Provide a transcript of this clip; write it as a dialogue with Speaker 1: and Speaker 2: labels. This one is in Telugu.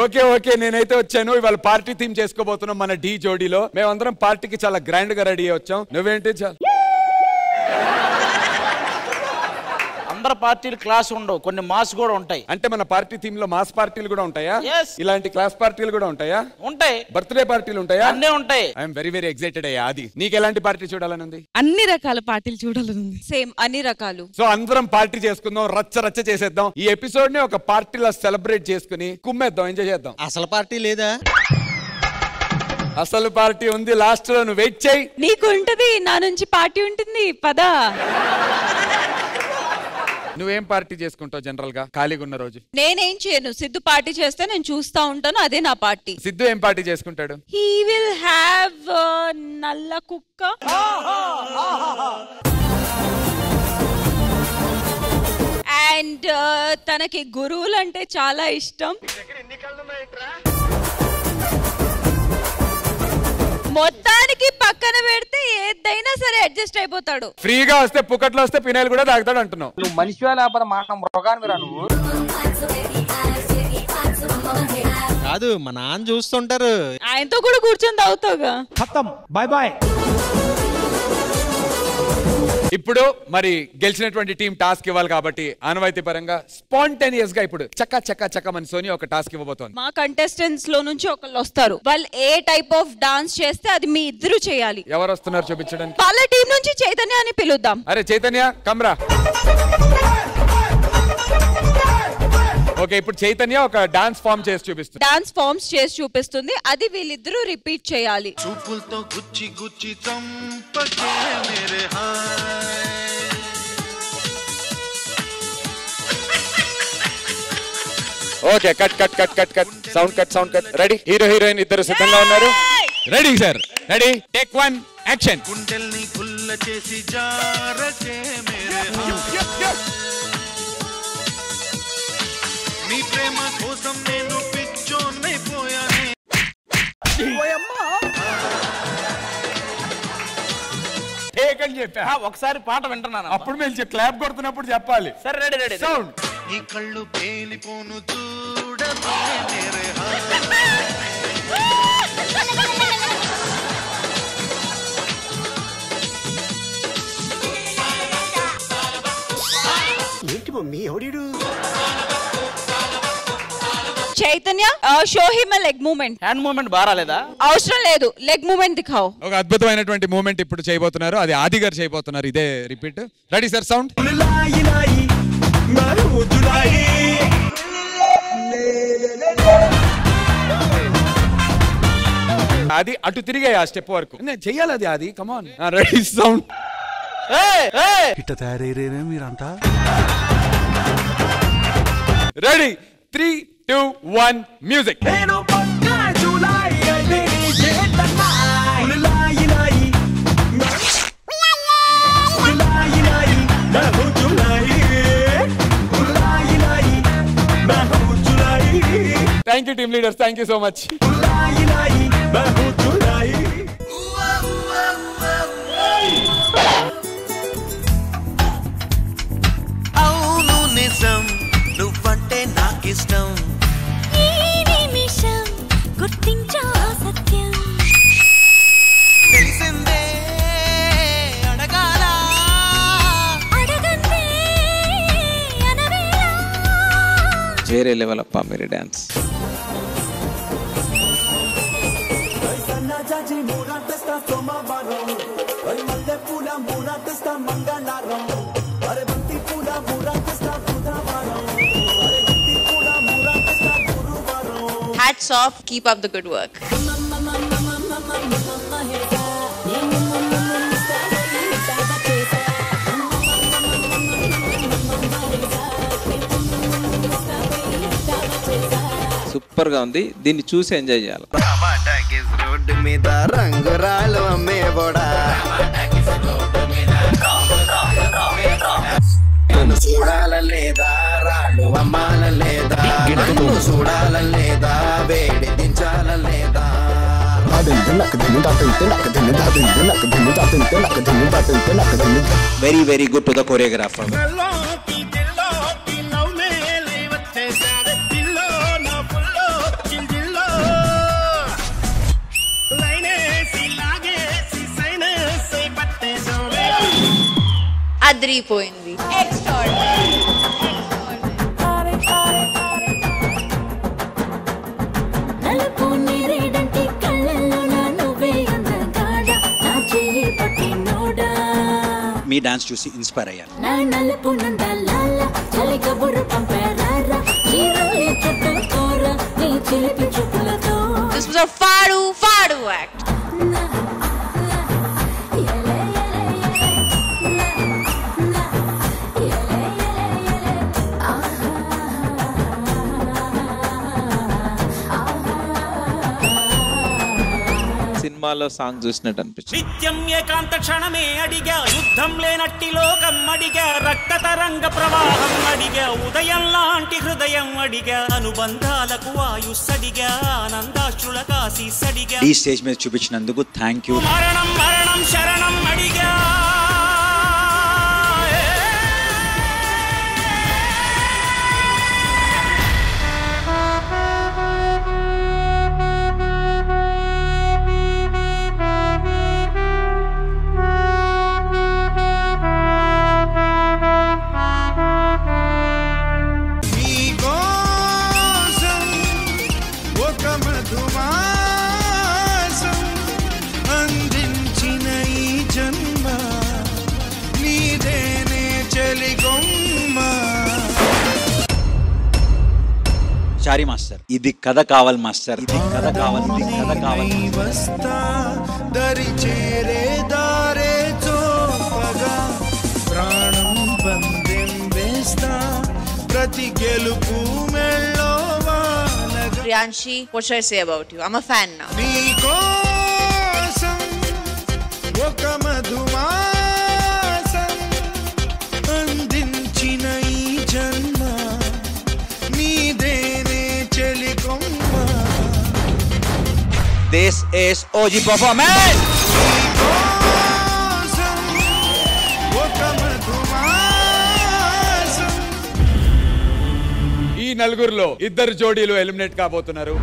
Speaker 1: ఓకే ఓకే నేనైతే వచ్చాను. ఇవాళ పార్టీ థీమ్ చేసుకోబోతున్నాం మన డి జోడీలో. మేమందరం పార్టీకి చాలా గ్రాండ్ గా రెడీ వచ్చాం. నువ్వేంటి?
Speaker 2: అందరు పార్టీలు క్లాస్ ఉండవు, కొన్ని మాస్ కూడా ఉంటాయి.
Speaker 1: అంటే మన పార్టీ థీమ్ లో మాస్ పార్టీలు కూడా ఉంటాయా? ఇలాంటి క్లాస్ పార్టీలు కూడా ఉంటాయా?
Speaker 2: ఉంటాయి.
Speaker 1: బర్త్డే పార్టీలు ఉంటాయా?
Speaker 2: అన్నీ ఉంటాయి.
Speaker 1: ఐఎమ్ వెరీ వెరీ ఎక్సైటెడ్ అయ్యా. అది నీకు ఎలాంటి పార్టీ చూడాలని ఉంది?
Speaker 3: అన్ని రకాల పార్టీలు చూడాలని ఉంది.
Speaker 4: సేమ్ అన్ని రకాలు.
Speaker 1: సో అందరం పార్టీ చేసుకుందాం, రచ్చ రచ్చ చేసేద్దాం. ఈ ఎపిసోడ్ ని ఒక పార్టీలా సెలబ్రేట్ చేసుకుని కుమ్మేద్దాం, ఎంజాయ్ చేద్దాం.
Speaker 5: అసలు పార్టీ లేదా?
Speaker 1: అసలు పార్టీ ఉంది. లాస్ట్ లో నువ్వు వెయిట్ చేయి.
Speaker 4: నీకు ఉంటది, నా నుంచి పార్టీ ఉంటుంది. పదా.
Speaker 1: నువ్వేం పార్టీ చేసుకుంటావు జనరల్ గా ఖాళీగా ఉన్న రోజు?
Speaker 4: నేనేం చేయను, సిద్ధు పార్టీ చేస్తే నేను చూస్తా ఉంటాను, అదే నా పార్టీ.
Speaker 1: సిద్ధు ఏం పార్టీ చేసుకుంటాడు?
Speaker 4: హీ విల్ హ్యావ్ నల్ల కుక్క అండ్ తనకి గురువులు అంటే చాలా ఇష్టం. మొత్తానికి పక్కన పెడితే ఏదైనా సరే అడ్జస్ట్ అయిపోతాడు.
Speaker 1: ఫ్రీగా వస్తే పుకట్లో వస్తే పినాయిల్ కూడా తాగుతాడు అంటున్నావు.
Speaker 2: నువ్వు మనిషివా లేకపోతే మాట మృగానివిరా నువ్వు?
Speaker 5: కాదు, మా నాన్న చూస్తుంటారు.
Speaker 4: ఆయనతో కూడా కూర్చొని తాగుతావుగా.
Speaker 2: Bye bye.
Speaker 1: ఇప్పుడు మరి గెలిచినటువంటి టీం టాస్క్ ఇవ్వాలి కాబట్టి ఆనవాయితీ పరంగా స్పాంటేనియస్ గా ఇప్పుడు చక్క చక్క చక్క మన సోని ఒక టాస్క్ ఇవ్వబోతోంది.
Speaker 4: మా కంటెస్టెంట్స్ లో నుంచి ఒకళ్ళు వస్తారు. వాళ్ళు ఏ టైప్ ఆఫ్ డాన్స్ చేస్తే అది మీ ఇద్దరు చేయాలి.
Speaker 1: ఎవరు వస్తున్నారు చూపించడానికి?
Speaker 4: వాళ్ళ టీం నుంచి చైతన్య అని పిలుద్దాం.
Speaker 1: అరే చైతన్య కమ్రా. ఓకే, ఇప్పుడు చైతన్య ఒక డాన్స్ ఫామ్ చేసి చూపిస్తుంది.
Speaker 4: డాన్స్ ఫార్మ్స్ చేసి చూపిస్తుంది, అది వీళ్ళిద్దరూ రిపీట్ చేయాలి.
Speaker 6: చూపులతో గుచ్చి గుచ్చి చంపకే మేరే హాయ్.
Speaker 1: Okay, cut cut cut cut cut sound cut sound cut. Ready? Hero heroine ఇద్దరు సిద్ధంగా ఉన్నారు. Ready sir? Ready, take 1 action.
Speaker 6: గుండెల్ని గుల్ల చేసి జారకే మేరే హాయ్. నీ ప్రేమ కోసం నేను పిచ్చోన్నైపోయానే.
Speaker 1: టేక్ అని చెప్పా.
Speaker 2: ఒకసారి పాట వింటున్నాను,
Speaker 1: అప్పుడు మేము క్లాప్ కొడుతున్నప్పుడు చెప్పాలి.
Speaker 2: సరే రెడీ రెడీ.
Speaker 1: సౌండ్.
Speaker 6: నీ కళ్ళు పేలిపోను చూడకే మేరే హాయ్.
Speaker 7: ఏంటి మమ్మీ ఎవడు?
Speaker 4: Chaitanya show him leg movement.
Speaker 2: Hand movement బారాలేదా?
Speaker 4: అవసరం లేదు, లెగ్ మూమెంట్ దిఖావు.
Speaker 1: ఒక అద్భుతమైనటువంటి మూమెంట్ ఇప్పుడు చేయబోతున్నారు, అది ఆది గారు చేయబోతున్నారు. ఇదే రిపీట్. Ready sir? సౌండ్. అది అటు తిరిగాయి ఆ స్టెప్ వరకు నేను చెయ్యాలి. అది అది కమాన్. రెడీ? సౌండ్.
Speaker 7: ఇట్ట తయారయ్యేనే మీరంతా.
Speaker 1: Ready? 3, 2, 1 music. Thank you team leaders, thank you so much.
Speaker 6: అవును నిజం, నువ్వంటే నాకిష్టం.
Speaker 8: ఈ నిమిషం గుర్తించా సత్యం.
Speaker 6: తెలిసిందే అడగాల,
Speaker 8: అడగందే అనవేళ.
Speaker 2: వేరే లెవెల్ అప్ప మీరు dance.
Speaker 4: Hats off, keep up the good work.
Speaker 2: Super గా ఉంది, దీన్ని చూసి ఎంజాయ్ చేయాలి.
Speaker 7: రోడ్డు మీద రంగురాలు అమ్మే బోడా. చూడాల లేదా రాళ్ళు అమ్మాల లేదా, చూడాల లేదా వేడి దించాల లేదా.
Speaker 2: Very very good to the choreographer.
Speaker 9: అదిరిపోయింది.
Speaker 10: మీ డాన్స్ చూసి ఇన్స్పైర్ అయ్యాను.
Speaker 9: This was a Fadu act.
Speaker 11: సినిమాలో సాంగ్ చూసినట్టు అనిపించింది.
Speaker 12: నిత్యం ఏకాంత క్షణమే అడిగా, యుద్ధం లేనట్టి లోకం అడిగా, రక్త తరంగ ప్రవాహం అడిగా, ఉదయం లాంటి హృదయం అడిగా, అనుబంధాలకు ఆయుస్సడిగా, ఆనందాశ్రుల కాశీసడిగా.
Speaker 10: ఈ స్టేజ్ మీద చూపించినందుకు థ్యాంక్ యూ.
Speaker 12: మరణం మరణం శరణం అడిగా.
Speaker 10: చారి మాస్టర్, ఇది కథ కావాలి మాస్టర్, ఇది కథ కావాలి, ఇది కథ కావాలి.
Speaker 6: వస్తా దరి చేరే దారే చోపగా, ప్రాణం పందెం వేస్తా ప్రతి గెలుపు మెళ్ళో వానగా.
Speaker 9: Priyanshi, what should I say about you? I'm a fan now.
Speaker 6: నీ కోసం ఒక మధుమాసం అందించిన ఈ జన్మ, నీదేనే చెలికొమ్మ.
Speaker 10: This is OG performance.
Speaker 1: ఈ నలుగురిలో ఇద్దరు జోడీలు ఎలిమినేట్ కాబోతున్నారు.